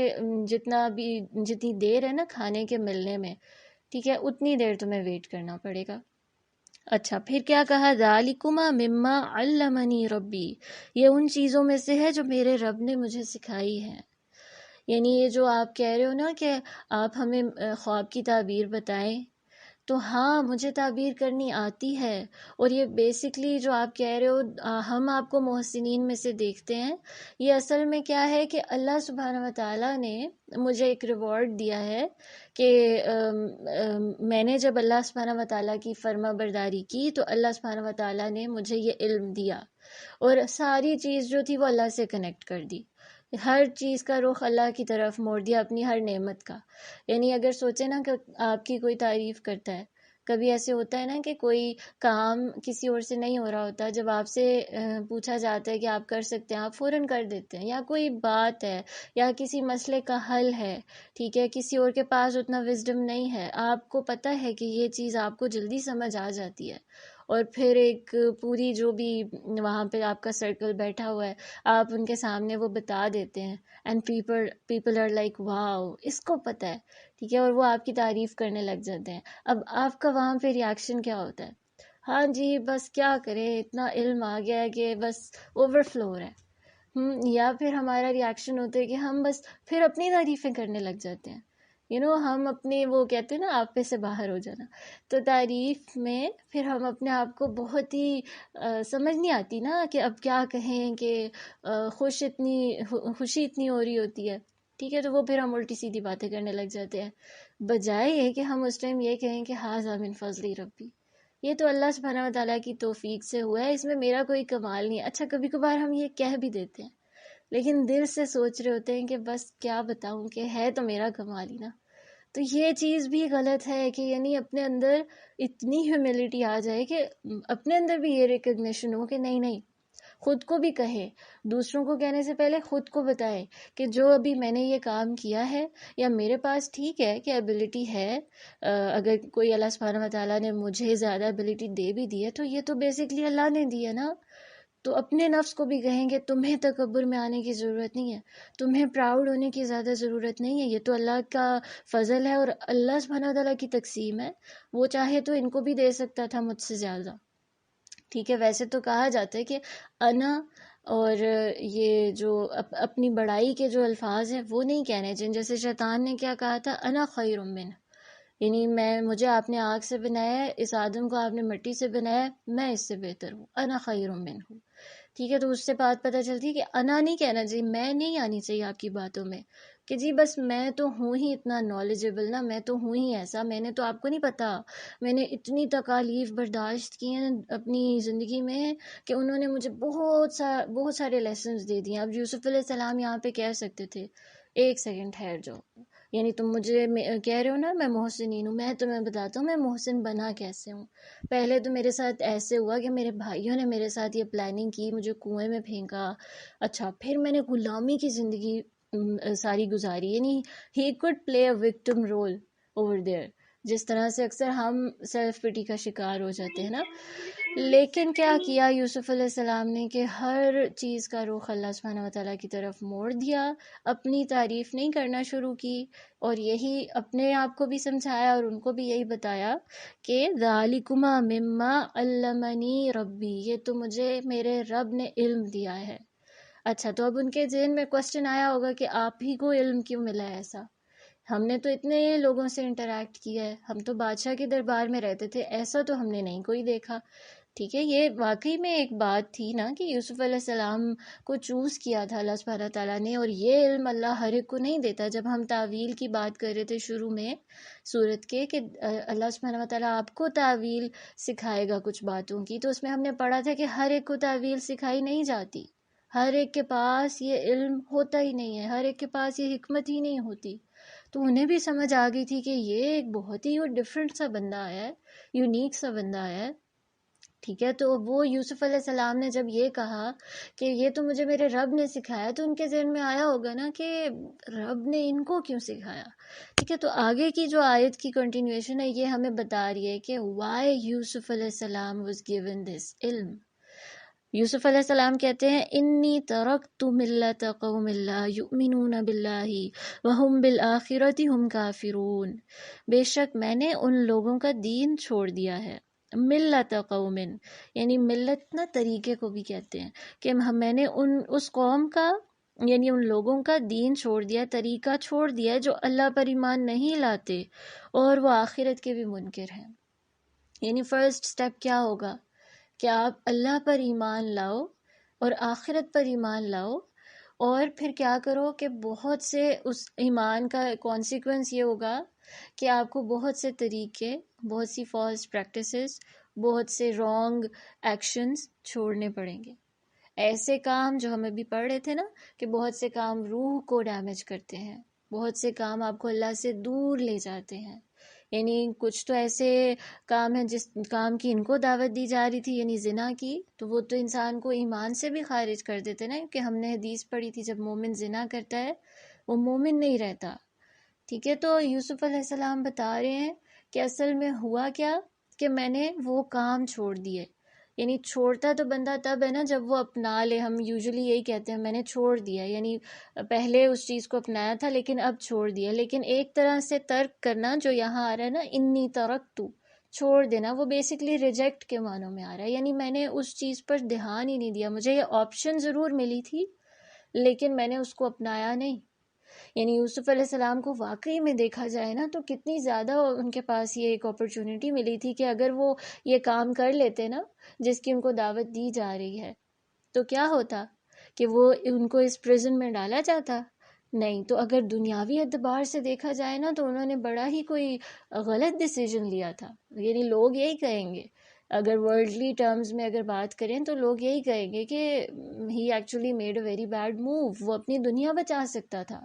جتنی دیر ہے نا کھانے کے ملنے میں، ٹھیک ہے، اتنی دیر تمہیں ویٹ کرنا پڑے گا. اچھا پھر کیا کہا، ذالکما مما علمنی ربی، یہ ان چیزوں میں سے ہے جو میرے رب نے مجھے سکھائی ہے. یعنی یہ جو آپ کہہ رہے ہو نا کہ آپ ہمیں خواب کی تعبیر بتائیں، تو ہاں مجھے تعبیر کرنی آتی ہے. اور یہ بیسکلی جو آپ کہہ رہے ہو ہم آپ کو محسنین میں سے دیکھتے ہیں، یہ اصل میں کیا ہے کہ اللہ سبحانہ و تعالیٰ نے مجھے ایک ریوارڈ دیا ہے کہ میں نے جب اللہ سبحانہ و تعالیٰ کی فرما برداری کی تو اللہ سبحانہ و تعالیٰ نے مجھے یہ علم دیا اور ساری چیز جو تھی وہ اللہ سے کنیکٹ کر دی، ہر چیز کا رخ اللہ کی طرف موڑ دیا، اپنی ہر نعمت کا. یعنی اگر سوچیں نا کہ آپ کی کوئی تعریف کرتا ہے، کبھی ایسے ہوتا ہے نا کہ کوئی کام کسی اور سے نہیں ہو رہا ہوتا، جب آپ سے پوچھا جاتا ہے کہ آپ کر سکتے ہیں، آپ فوراً کر دیتے ہیں. یا کوئی بات ہے یا کسی مسئلے کا حل ہے، ٹھیک ہے، کسی اور کے پاس اتنا وزڈم نہیں ہے، آپ کو پتہ ہے کہ یہ چیز آپ کو جلدی سمجھ آ جاتی ہے. اور پھر ایک پوری جو بھی وہاں پہ آپ کا سرکل بیٹھا ہوا ہے، آپ ان کے سامنے وہ بتا دیتے ہیں، and people are like wow, اس کو پتہ ہے، ٹھیک ہے، اور وہ آپ کی تعریف کرنے لگ جاتے ہیں. اب آپ کا وہاں پہ ریاکشن کیا ہوتا ہے؟ ہاں جی بس کیا کریں، اتنا علم آ گیا ہے کہ بس اوور فلو ہے. یا پھر ہمارا ریاکشن ہوتا ہے کہ ہم بس پھر اپنی تعریفیں کرنے لگ جاتے ہیں. ہم اپنے وہ کہتے ہیں نا آپ پہ سے باہر ہو جانا. تو تعریف میں پھر ہم اپنے آپ کو بہت ہی سمجھ نہیں آتی نا کہ اب کیا کہیں، کہ خوشی اتنی ہو رہی ہوتی ہے، ٹھیک ہے، تو وہ پھر ہم الٹی سیدھی باتیں کرنے لگ جاتے ہیں، بجائے یہ کہ ہم اس ٹائم یہ کہیں کہ ھذا من فضل ربی، یہ تو اللہ سبحانہ و تعالیٰ کی توفیق سے ہوا ہے، اس میں میرا کوئی کمال نہیں ہے. اچھا کبھی کبھار ہم یہ کہہ بھی دیتے ہیں لیکن دل سے سوچ رہے ہوتے ہیں کہ بس کیا بتاؤں کہ ہے تو میرا کمال ہی نا. تو یہ چیز بھی غلط ہے کہ یعنی اپنے اندر اتنی ہیوملٹی آ جائے کہ اپنے اندر بھی یہ ریکگنیشن ہو کہ نہیں نہیں، خود کو بھی کہے، دوسروں کو کہنے سے پہلے خود کو بتائے کہ جو ابھی میں نے یہ کام کیا ہے، یا میرے پاس ٹھیک ہے کہ ایبلٹی ہے، اگر کوئی اللہ سبحانہ و تعالیٰ نے مجھے زیادہ ایبلٹی دے بھی دی ہے تو یہ تو بیسکلی اللہ نے دی ہے نا. تو اپنے نفس کو بھی کہیں کہ تمہیں تکبر میں آنے کی ضرورت نہیں ہے، تمہیں پراؤڈ ہونے کی زیادہ ضرورت نہیں ہے، یہ تو اللہ کا فضل ہے اور اللہ سبحانہ تعالیٰ کی تقسیم ہے، وہ چاہے تو ان کو بھی دے سکتا تھا مجھ سے زیادہ. ٹھیک ہے، ویسے تو کہا جاتا ہے کہ انا اور یہ جو اپنی بڑائی کے جو الفاظ ہیں وہ نہیں کہنے چاہیے. جیسے شیطان نے کیا کہا تھا، انا خیر منہ، یعنی مجھے آپ نے آگ سے بنایا ہے، اس آدم کو آپ نے مٹی سے بنایا ہے، میں اس سے بہتر ہوں، انا خیر منہ. ٹھیک ہے، تو اس سے بات پتہ چلتی ہے کہ انا نہیں کہنا چاہیے، میں نہیں آنی چاہیے آپ کی باتوں میں کہ جی بس میں تو ہوں ہی اتنا نالجبل نا، میں تو ہوں ہی ایسا، میں نے تو آپ کو نہیں پتا، میں نے اتنی تکالیف برداشت کی ہیں اپنی زندگی میں کہ انہوں نے مجھے بہت سارے لیسنز دے دیے. اب یوسف علیہ السلام یہاں پہ کہہ سکتے تھے ایک سیکنڈ ٹھہر جاؤ، یعنی تم مجھے کہہ رہے ہو نا میں محسنین ہوں، میں تمہیں بتاتا ہوں میں محسن بنا کیسے ہوں. پہلے تو میرے ساتھ ایسے ہوا کہ میرے بھائیوں نے میرے ساتھ یہ پلاننگ کی، مجھے کنویں میں پھینکا. اچھا پھر میں نے غلامی کی زندگی ساری گزاری، یعنی he could play a victim role over there, جس طرح سے اکثر ہم سیلف پٹی کا شکار ہو جاتے ہیں نا. لیکن کیا کیا یوسف علیہ السلام نے کہ ہر چیز کا رخ اللہ سبحانہ و تعالیٰ کی طرف موڑ دیا، اپنی تعریف نہیں کرنا شروع کی، اور یہی اپنے آپ کو بھی سمجھایا اور ان کو بھی یہی بتایا کہ ذالکما مما علمنی ربی، یہ تو مجھے میرے رب نے علم دیا ہے. اچھا تو اب ان کے ذہن میں کوسچن آیا ہوگا کہ آپ ہی کو علم کیوں ملا ہے ایسا، ہم نے تو اتنے لوگوں سے انٹریکٹ کیا ہے، ہم تو بادشاہ کے دربار میں رہتے تھے، ایسا تو ہم نے نہیں کوئی دیکھا. ٹھیک ہے، یہ واقعی میں ایک بات تھی نا کہ یوسف علیہ السلام کو چوز کیا تھا اللہ سبحانہ تعالیٰ نے، اور یہ علم اللہ ہر ایک کو نہیں دیتا. جب ہم تعویل کی بات کر رہے تھے شروع میں سورت کے کہ اللہ سبحانہ تعالیٰ آپ کو تعویل سکھائے گا کچھ باتوں کی، تو اس میں ہم نے پڑھا تھا کہ ہر ایک کو تعویل سکھائی نہیں جاتی، ہر ایک کے پاس یہ علم ہوتا ہی نہیں ہے، ہر ایک کے پاس یہ حکمت ہی نہیں ہوتی. تو انہیں بھی سمجھ آ گئی تھی کہ یہ ایک بہت ہی ڈفرینٹ سا بندہ آیا ہے، یونیک سا بندہ آیا ہے. ٹھیک ہے، تو وہ یوسف علیہ السلام نے جب یہ کہا کہ یہ تو مجھے میرے رب نے سکھایا، تو ان کے ذہن میں آیا ہوگا نا کہ رب نے ان کو کیوں سکھایا. ٹھیک ہے، تو آگے کی جو آیت کی کنٹینیوشن ہے یہ ہمیں بتا رہی ہے کہ وائی یوسف علیہ السلام واز گیون دس علم. یوسف علیہ السلام کہتے ہیں انی ترکت ملت قوم لا یؤمنون باللہ وہم بالآخرۃ ہم کافرون. بے شک میں نے ان لوگوں کا دین چھوڑ دیا ہے. ملت قوم یعنی ملت نا طریقے کو بھی کہتے ہیں، کہ میں نے اس قوم کا یعنی ان لوگوں کا دین چھوڑ دیا، طریقہ چھوڑ دیا جو اللہ پر ایمان نہیں لاتے اور وہ آخرت کے بھی منکر ہیں. یعنی فرسٹ سٹیپ کیا ہوگا کہ آپ اللہ پر ایمان لاؤ اور آخرت پر ایمان لاؤ، اور پھر کیا کرو کہ بہت سے اس ایمان کا کانسیکوینس یہ ہوگا کہ آپ کو بہت سے طریقے، بہت سی فالس پریکٹسز، بہت سے رانگ ایکشنز چھوڑنے پڑیں گے. ایسے کام جو ہمیں بھی پڑھ رہے تھے نا کہ بہت سے کام روح کو ڈیمیج کرتے ہیں، بہت سے کام آپ کو اللہ سے دور لے جاتے ہیں. یعنی کچھ تو ایسے کام ہیں جس کام کی ان کو دعوت دی جا رہی تھی، یعنی زنا کی، تو وہ تو انسان کو ایمان سے بھی خارج کر دیتے نا، کہ ہم نے حدیث پڑھی تھی جب مومن زنا کرتا ہے وہ مومن نہیں رہتا. ٹھیک ہے، تو یوسف علیہ السلام بتا رہے ہیں کہ اصل میں ہوا کیا کہ میں نے وہ کام چھوڑ دیے. یعنی چھوڑتا تو بندہ تب ہے نا جب وہ اپنا لے. ہم یوزلی یہی کہتے ہیں میں نے چھوڑ دیا، یعنی پہلے اس چیز کو اپنایا تھا لیکن اب چھوڑ دیا. لیکن ایک طرح سے ترک کرنا جو یہاں آ رہا ہے نا، انی ترکتو، چھوڑ دینا، وہ بیسکلی ریجیکٹ کے معنوں میں آ رہا ہے. یعنی میں نے اس چیز پر دھیان ہی نہیں دیا، مجھے یہ آپشن ضرور ملی تھی لیکن میں نے اس کو اپنایا نہیں. یعنی یوسف علیہ السلام کو واقعی میں دیکھا جائے نا تو کتنی زیادہ ان کے پاس یہ ایک اپرچونٹی ملی تھی کہ اگر وہ یہ کام کر لیتے نا جس کی ان کو دعوت دی جا رہی ہے، تو کیا ہوتا کہ وہ ان کو اس پریزن میں ڈالا جاتا. نہیں، تو اگر دنیاوی اعتبار سے دیکھا جائے نا تو انہوں نے بڑا ہی کوئی غلط ڈیسیجن لیا تھا. یعنی لوگ یہی کہیں گے، اگر ورلڈلی ٹرمز میں اگر بات کریں تو لوگ یہی کہیں گے کہ he actually made a very bad move. وہ اپنی دنیا بچا سکتا تھا،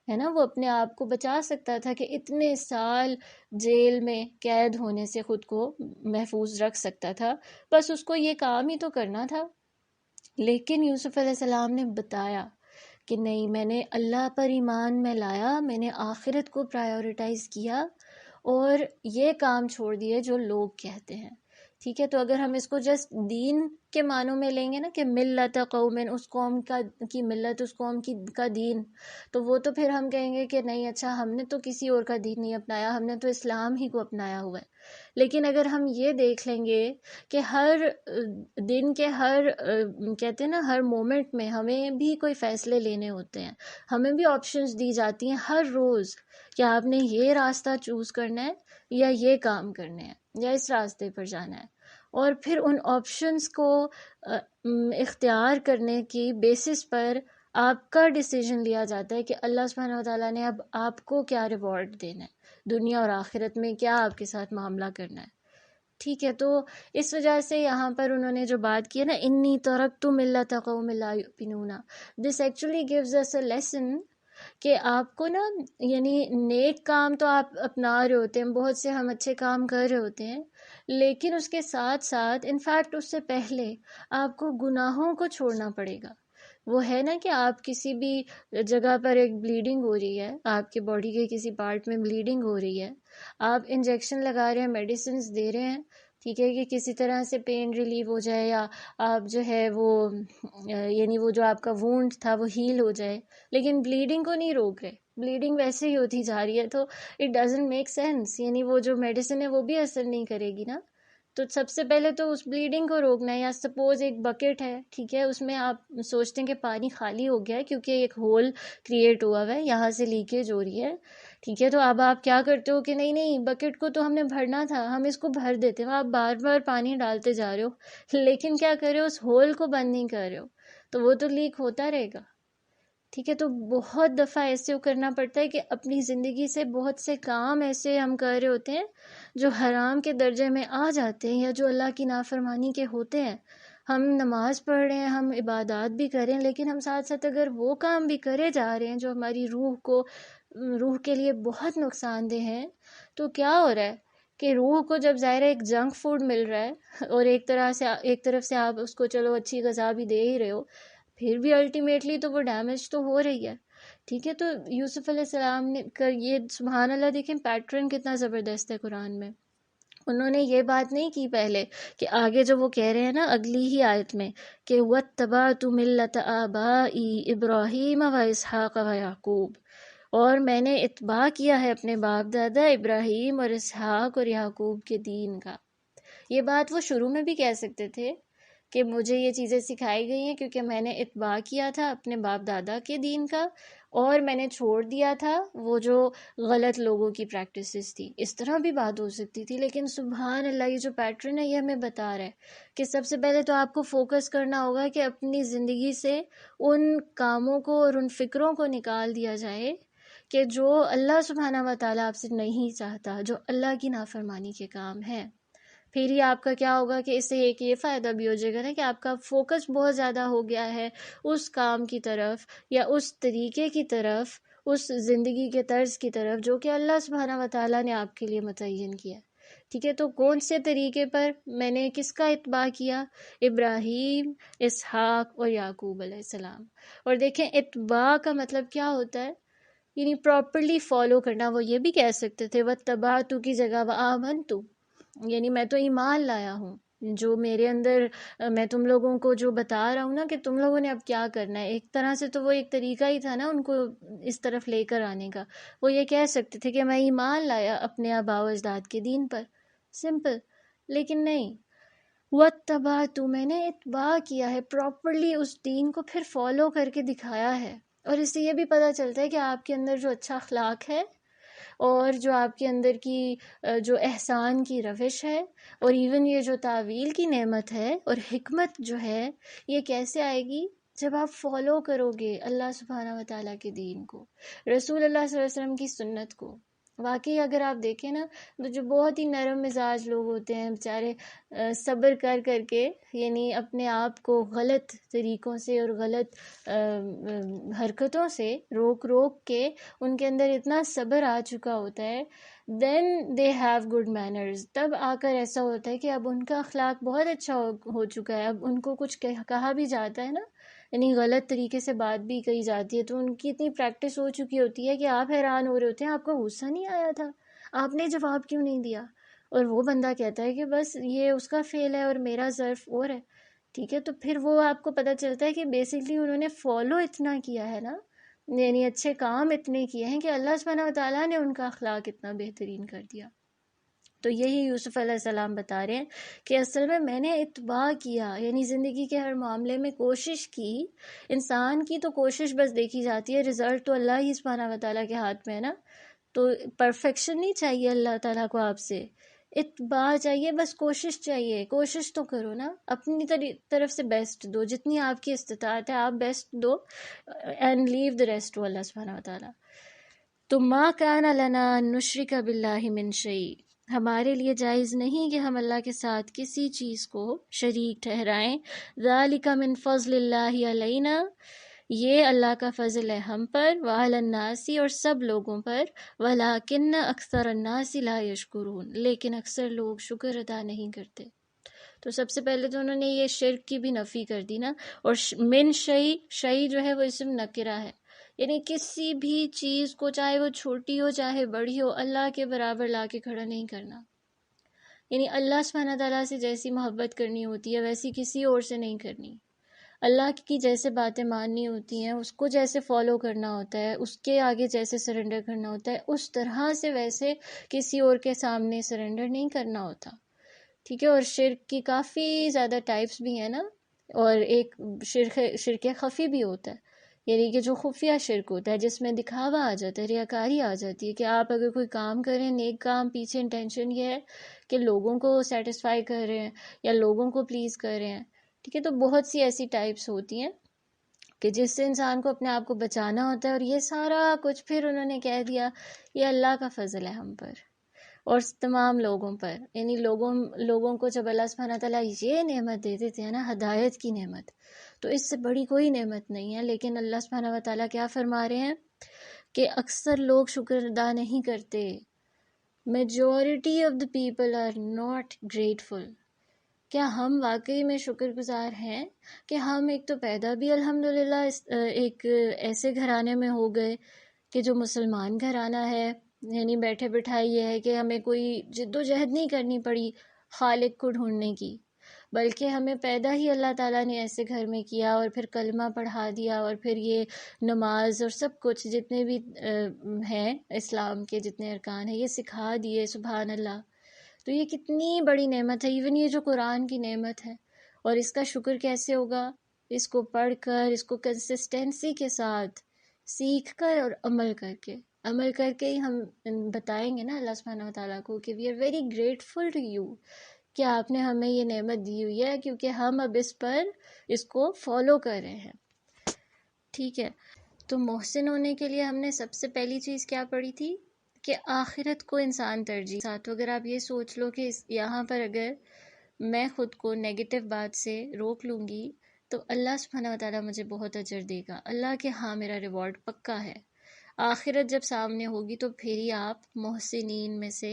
ہے نا، وہ اپنے آپ کو بچا سکتا تھا کہ اتنے سال جیل میں قید ہونے سے خود کو محفوظ رکھ سکتا تھا، بس اس کو یہ کام ہی تو کرنا تھا. لیکن یوسف علیہ السلام نے بتایا کہ نہیں، میں نے اللہ پر ایمان میں لایا، میں نے آخرت کو پرائیورٹائز کیا اور یہ کام چھوڑ دیے جو لوگ کہتے ہیں. ٹھیک ہے، تو اگر ہم اس کو جسٹ دین کے معنوں میں لیں گے نا کہ ملت قوم، اس قوم کی ملت، اس قوم کا دین، تو وہ تو پھر ہم کہیں گے کہ نہیں، اچھا ہم نے تو کسی اور کا دین نہیں اپنایا، ہم نے تو اسلام ہی کو اپنایا ہوا ہے. لیکن اگر ہم یہ دیکھ لیں گے کہ ہر دن کے کہتے ہیں نا ہر مومنٹ میں ہمیں بھی کوئی فیصلے لینے ہوتے ہیں، ہمیں بھی آپشنز دی جاتی ہیں ہر روز کہ آپ نے یہ راستہ چوز کرنا ہے یا یہ کام کرنے ہیں یا اس راستے پر جانا ہے. اور پھر ان آپشنز کو اختیار کرنے کی بیسس پر آپ کا ڈیسیجن لیا جاتا ہے کہ اللہ سبحانہ و تعالیٰ نے اب آپ کو کیا ریوارڈ دینا ہے، دنیا اور آخرت میں کیا آپ کے ساتھ معاملہ کرنا ہے. ٹھیک ہے، تو اس وجہ سے یہاں پر انہوں نے جو بات کی ہے نا انی ترکت ملت قوم لا یؤمنون، this actually gives us a lesson کہ آپ کو نا یعنی نیک کام تو آپ اپنا رہے ہوتے ہیں، بہت سے ہم اچھے کام کر رہے ہوتے ہیں، لیکن اس کے ساتھ ساتھ انفیکٹ اس سے پہلے آپ کو گناہوں کو چھوڑنا پڑے گا. وہ ہے نا کہ آپ کسی بھی جگہ پر ایک بلیڈنگ ہو رہی ہے، آپ کے باڈی کے کسی پارٹ میں بلیڈنگ ہو رہی ہے، آپ انجیکشن لگا رہے ہیں، میڈیسنز دے رہے ہیں، ٹھیک ہے، کہ کسی طرح سے پین ریلیو ہو جائے یا آپ جو ہے وہ یعنی وہ جو آپ کا وونڈ تھا وہ ہیل ہو جائے، لیکن بلیڈنگ کو نہیں روک رہے، بلیڈنگ ویسے ہی ہوتی جا رہی ہے، تو اٹ ڈزنٹ میک سینس. یعنی وہ جو میڈیسن ہے وہ بھی اثر نہیں کرے گی نا. تو سب سے پہلے تو اس بلیڈنگ کو روکنا ہے. یا سپوز ایک بکٹ ہے, ٹھیک ہے, اس میں آپ سوچتے ہیں کہ پانی خالی ہو گیا ہے کیونکہ ایک ہول کریٹ ہوا ہوا ہے, یہاں سے لیکیج ہو رہی ہے, ٹھیک ہے, تو اب آپ کیا کرتے ہو کہ نہیں نہیں بکٹ کو تو ہم نے بھرنا تھا, ہم اس کو بھر دیتے ہیں. آپ بار بار پانی ڈالتے جا رہے ہو لیکن کیا کر رہے ہو, اس ہول کو بند نہیں کر رہے ہو, تو وہ تو لیک ہوتا رہے گا. ٹھیک ہے, تو بہت دفعہ ایسے کرنا پڑتا ہے کہ اپنی زندگی سے بہت سے کام ایسے ہم کر رہے ہوتے ہیں جو حرام کے درجے میں آ جاتے ہیں یا جو اللہ کی نافرمانی کے ہوتے ہیں. ہم نماز پڑھ رہے ہیں, ہم عبادات بھی کر رہے ہیں, لیکن ہم ساتھ ساتھ اگر وہ کام بھی کرے جا رہے ہیں جو ہماری روح کے لیے بہت نقصان دہ ہیں, تو کیا ہو رہا ہے کہ روح کو جب ظاہر ایک جنک فوڈ مل رہا ہے اور ایک طرف سے آپ اس کو چلو اچھی غذا بھی دے ہی رہے ہو, پھر بھی الٹیمیٹلی تو وہ ڈیمیج تو ہو رہی ہے. ٹھیک ہے, تو یوسف علیہ السلام نے یہ سبحان اللہ دیکھیں پیٹرن کتنا زبردست ہے قرآن میں. انہوں نے یہ بات نہیں کی پہلے کہ آگے جو وہ کہہ رہے ہیں نا اگلی ہی آیت میں کہ وَاتَّبَعْتُ مِلَّةَ آبَائِي إِبْرَاهِيمَ وَإِسْحَاقَ وَيَعْقُوبَ, اور میں نے اتباع کیا ہے اپنے باپ دادا ابراہیم اور اسحاق اور یعقوب کے دین کا. یہ بات وہ شروع میں بھی کہہ سکتے تھے کہ مجھے یہ چیزیں سکھائی گئی ہیں کیونکہ میں نے اتباع کیا تھا اپنے باپ دادا کے دین کا, اور میں نے چھوڑ دیا تھا وہ جو غلط لوگوں کی پریکٹسز تھی. اس طرح بھی بات ہو سکتی تھی, لیکن سبحان اللہ یہ جو پیٹرن ہے یہ ہمیں بتا رہا ہے کہ سب سے پہلے تو آپ کو فوکس کرنا ہوگا کہ اپنی زندگی سے ان کاموں کو اور ان فکروں کو نکال دیا جائے کہ جو اللہ سبحانہ و تعالیٰ آپ سے نہیں چاہتا, جو اللہ کی نافرمانی کے کام ہیں. پھر ہی آپ کا کیا ہوگا کہ اس سے ایک یہ فائدہ بھی ہو جائے گا نا کہ آپ کا فوکس بہت زیادہ ہو گیا ہے اس کام کی طرف یا اس طریقے کی طرف, اس زندگی کے طرز کی طرف جو کہ اللہ سبحانہ و تعالیٰ نے آپ کے لیے متعین کیا. ٹھیک ہے, تو کون سے طریقے پر میں نے کس کا اتباع کیا؟ ابراہیم, اسحاق اور یعقوب علیہ السلام. اور دیکھیں اتباع کا مطلب کیا ہوتا ہے, یعنی پراپرلی فالو کرنا. وہ یہ بھی کہہ سکتے تھے وَاتَّبَعْتُ کی جگہ وَآمَنْتُ, یعنی میں تو ایمان لایا ہوں, جو میرے اندر میں تم لوگوں کو جو بتا رہا ہوں نا کہ تم لوگوں نے اب کیا کرنا ہے. ایک طرح سے تو وہ ایک طریقہ ہی تھا نا ان کو اس طرف لے کر آنے کا. وہ یہ کہہ سکتے تھے کہ میں ایمان لایا اپنے آباء و اجداد کے دین پر, سمپل. لیکن نہیں, وَاتَّبَعْتُ, میں نے اتباع کیا ہے پراپرلی اس دین کو, پھر فالو کر کے دکھایا ہے. اور اس سے یہ بھی پتہ چلتا ہے کہ آپ کے اندر جو اچھا اخلاق ہے اور جو آپ کے اندر کی جو احسان کی روش ہے, اور ایون یہ جو تعویل کی نعمت ہے اور حکمت جو ہے, یہ کیسے آئے گی؟ جب آپ فالو کرو گے اللہ سبحانہ و تعالیٰ کے دین کو, رسول اللہ صلی اللہ علیہ وسلم کی سنت کو. واقعی اگر آپ دیکھیں نا تو جو بہت ہی نرم مزاج لوگ ہوتے ہیں بیچارے, صبر کر کر کے, یعنی اپنے آپ کو غلط طریقوں سے اور غلط حرکتوں سے روک کے ان کے اندر اتنا صبر آ چکا ہوتا ہے, دین دے ہیو گڈ مینرز. تب آ کر ایسا ہوتا ہے کہ اب ان کا اخلاق بہت اچھا ہو چکا ہے. اب ان کو کچھ کہا بھی جاتا ہے نا, یعنی غلط طریقے سے بات بھی کہی جاتی ہے, تو ان کی اتنی پریکٹس ہو چکی ہوتی ہے کہ آپ حیران ہو رہے ہوتے ہیں آپ کو غصہ نہیں آیا تھا, آپ نے جواب کیوں نہیں دیا؟ اور وہ بندہ کہتا ہے کہ بس یہ اس کا فعل ہے اور میرا ظرف اور ہے. ٹھیک ہے, تو پھر وہ آپ کو پتہ چلتا ہے کہ بیسکلی انہوں نے فالو اتنا کیا ہے نا, یعنی اچھے کام اتنے کیے ہیں کہ اللہ سبحانہ و تعالیٰ نے ان کا اخلاق اتنا بہترین کر دیا. تو یہی یوسف علیہ السلام بتا رہے ہیں کہ اصل میں نے اتباع کیا, یعنی زندگی کے ہر معاملے میں کوشش کی. انسان کی تو کوشش بس دیکھی جاتی ہے, رزلٹ تو اللہ ہی سبحانہ و تعالیٰ کے ہاتھ میں ہے نا. تو پرفیکشن نہیں چاہیے اللہ تعالیٰ کو آپ سے, اتباع چاہیے, بس کوشش چاہیے. کوشش تو کرو نا, اپنی طرف سے بیسٹ دو, جتنی آپ کی استطاعت ہے آپ بیسٹ دو, and leave the rest to Allah سبحانہ و تعالیٰ. تو ما کان لنا ان نشرک باللہ من شیء, ہمارے لیے جائز نہیں کہ ہم اللہ کے ساتھ کسی چیز کو شریک ٹھہرائیں. ذالک من فضل اللہ علینا, یہ اللہ کا فضل ہے ہم پر, وعلی الناس, اور سب لوگوں پر, ولکن اکثر الناس لا یشکرون, لیکن اکثر لوگ شکر ادا نہیں کرتے. تو سب سے پہلے تو انہوں نے یہ شرک کی بھی نفی کر دی نا. اور من شیء, شیء جو ہے وہ اسم نکرہ ہے, یعنی کسی بھی چیز کو چاہے وہ چھوٹی ہو چاہے بڑی ہو اللہ کے برابر لا کے کھڑا نہیں کرنا. یعنی اللہ سبحانہ تعالیٰ سے جیسی محبت کرنی ہوتی ہے ویسی کسی اور سے نہیں کرنی. اللہ کی جیسے باتیں ماننی ہوتی ہیں, اس کو جیسے فالو کرنا ہوتا ہے, اس کے آگے جیسے سرنڈر کرنا ہوتا ہے, اس طرح سے ویسے کسی اور کے سامنے سرنڈر نہیں کرنا ہوتا. ٹھیک ہے، اور شرک کی کافی زیادہ ٹائپس بھی ہیں نا، اور ایک شرک خفی بھی ہوتا ہے، یعنی کہ جو خفیہ شرک ہوتا ہے جس میں دکھاوا آ جاتا ہے، ریاکاری آ جاتی ہے، کہ آپ اگر کوئی کام کریں نیک کام، پیچھے انٹینشن یہ ہے کہ لوگوں کو سیٹسفائی کر رہے ہیں یا لوگوں کو پلیز کر رہے ہیں. ٹھیک ہے، تو بہت سی ایسی ٹائپس ہوتی ہیں کہ جس سے انسان کو اپنے آپ کو بچانا ہوتا ہے. اور یہ سارا کچھ پھر انہوں نے کہہ دیا یہ اللہ کا فضل ہے ہم پر اور تمام لوگوں پر. یعنی لوگوں کو جب اللہ سبحانہ تعالیٰ یہ نعمت دے دیتے ہیں نا، ہدایت کی نعمت، تو اس سے بڑی کوئی نعمت نہیں ہے. لیکن اللہ سبحانہ وتعالیٰ کیا فرما رہے ہیں کہ اکثر لوگ شکر ادا نہیں کرتے. Majority of the people are not grateful. کیا ہم واقعی میں شکر گزار ہیں کہ ہم ایک تو پیدا بھی الحمدللہ ایک ایسے گھرانے میں ہو گئے کہ جو مسلمان گھرانہ ہے، یعنی بیٹھے بٹھائے یہ ہے کہ ہمیں کوئی جد و جہد نہیں کرنی پڑی خالق کو ڈھونڈنے کی، بلکہ ہمیں پیدا ہی اللہ تعالیٰ نے ایسے گھر میں کیا اور پھر کلمہ پڑھا دیا، اور پھر یہ نماز اور سب کچھ جتنے بھی ہیں اسلام کے جتنے ارکان ہیں یہ سکھا دیے. سبحان اللہ. تو یہ کتنی بڑی نعمت ہے، ایون یہ جو قرآن کی نعمت ہے. اور اس کا شکر کیسے ہوگا؟ اس کو پڑھ کر، اس کو کنسسٹنسی کے ساتھ سیکھ کر اور عمل کر کے ہی ہم بتائیں گے نا اللہ سبحانہ وتعالیٰ کو کہ we are very grateful to you, کہ آپ نے ہمیں یہ نعمت دی ہوئی ہے، کیونکہ ہم اب اس کو فالو کر رہے ہیں. ٹھیک ہے، تو محسن ہونے کے لیے ہم نے سب سے پہلی چیز کیا پڑھی تھی کہ آخرت کو انسان ترجیح ساتھ. اگر آپ یہ سوچ لو کہ یہاں پر اگر میں خود کو نیگیٹو بات سے روک لوں گی تو اللہ سبحانہ وتعالیٰ مجھے بہت اجر دے گا، اللہ کے ہاں میرا ریوارڈ پکا ہے. آخرت جب سامنے ہوگی تو پھر ہی آپ محسنین میں سے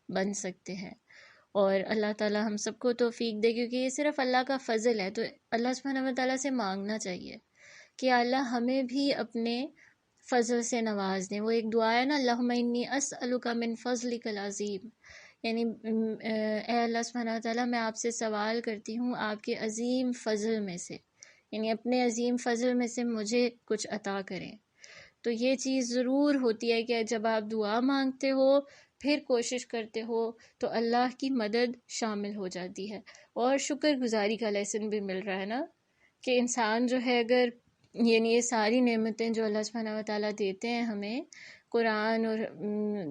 بن سکتے ہیں. اور اللہ تعالیٰ ہم سب کو توفیق دے، کیونکہ یہ صرف اللہ کا فضل ہے. تو اللہ سبحانہ وتعالیٰ سے مانگنا چاہیے کہ اللہ ہمیں بھی اپنے فضل سے نواز دیں. وہ ایک دعا ہے نا، اللہم انی اسألک من فضلک العظیم، یعنی اے اللہ سبحانہ وتعالیٰ میں آپ سے سوال کرتی ہوں آپ کے عظیم فضل میں سے، یعنی اپنے عظیم فضل میں سے مجھے کچھ عطا کریں. تو یہ چیز ضرور ہوتی ہے کہ جب آپ دعا مانگتے ہو پھر کوشش کرتے ہو تو اللہ کی مدد شامل ہو جاتی ہے. اور شکر گزاری کا لیسن بھی مل رہا ہے نا، کہ انسان جو ہے اگر یعنی یہ ساری نعمتیں جو اللہ سبحانہ وتعالیٰ دیتے ہیں ہمیں، قرآن اور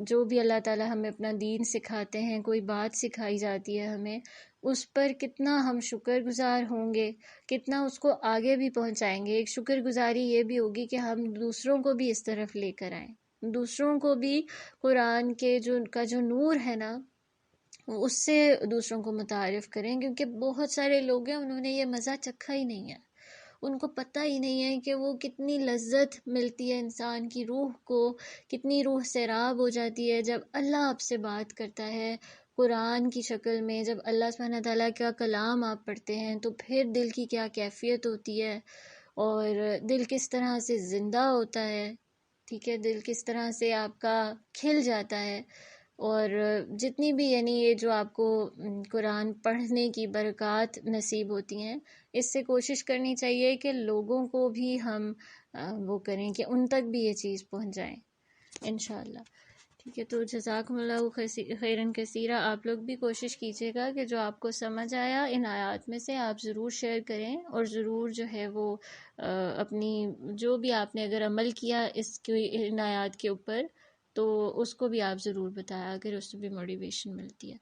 جو بھی اللہ تعالیٰ ہمیں اپنا دین سکھاتے ہیں، کوئی بات سکھائی جاتی ہے ہمیں، اس پر کتنا ہم شکر گزار ہوں گے، کتنا اس کو آگے بھی پہنچائیں گے. ایک شکر گزاری یہ بھی ہوگی کہ ہم دوسروں کو بھی اس طرف لے کر آئیں، دوسروں کو بھی قرآن کے جو نور ہے نا اس سے دوسروں کو متعارف کریں. کیونکہ بہت سارے لوگ ہیں انہوں نے یہ مزہ چکھا ہی نہیں ہے، ان کو پتہ ہی نہیں ہے کہ وہ کتنی لذت ملتی ہے انسان کی روح کو، کتنی روح سیراب ہو جاتی ہے جب اللہ آپ سے بات کرتا ہے قرآن کی شکل میں. جب اللہ سبحانہ تعالیٰ کا کلام آپ پڑھتے ہیں تو پھر دل کی کیا کیفیت ہوتی ہے، اور دل کس طرح سے زندہ ہوتا ہے. ٹھیک ہے، دل کس طرح سے آپ کا کھل جاتا ہے. اور جتنی بھی یعنی یہ جو آپ کو قرآن پڑھنے کی برکات نصیب ہوتی ہیں، اس سے کوشش کرنی چاہیے کہ لوگوں کو بھی ہم وہ کریں کہ ان تک بھی یہ چیز پہنچ جائیں انشاءاللہ. ٹھیک ہے، تو جزاکم اللہ خیراً کثیرہ. آپ لوگ بھی کوشش کیجیے گا کہ جو آپ کو سمجھ آیا ان آیات میں سے آپ ضرور شیئر کریں، اور ضرور جو ہے وہ اپنی جو بھی آپ نے اگر عمل کیا اس کی ان آیات کے اوپر تو اس کو بھی آپ ضرور بتایا، اگر اس سے بھی موٹیویشن ملتی ہے.